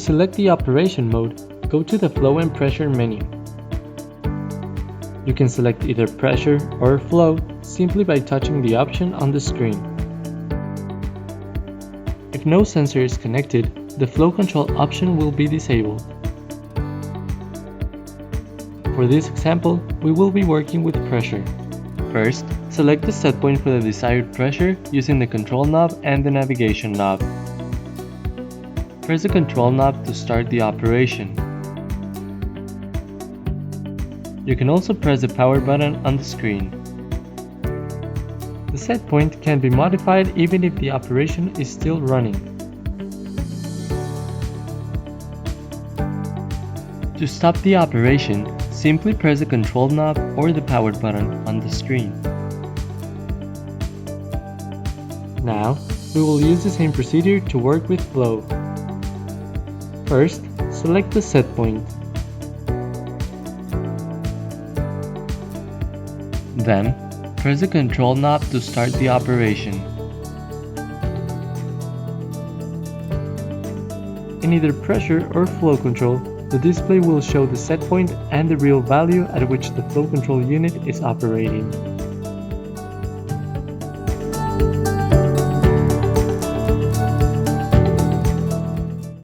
select the operation mode, go to the Flow and Pressure menu. You can select either pressure or flow simply by touching the option on the screen. If no sensor is connected, the flow control option will be disabled. For this example, we will be working with pressure. First, select the set point for the desired pressure using the control knob and the navigation knob. Press the control knob to start the operation. You can also press the power button on the screen. The set point can be modified even if the operation is still running. To stop the operation, simply press the control knob or the power button on the screen. Now, we will use the same procedure to work with flow. First, select the set point. Then, press the control knob to start the operation. In either pressure or flow control, the display will show the set point and the real value at which the flow control unit is operating.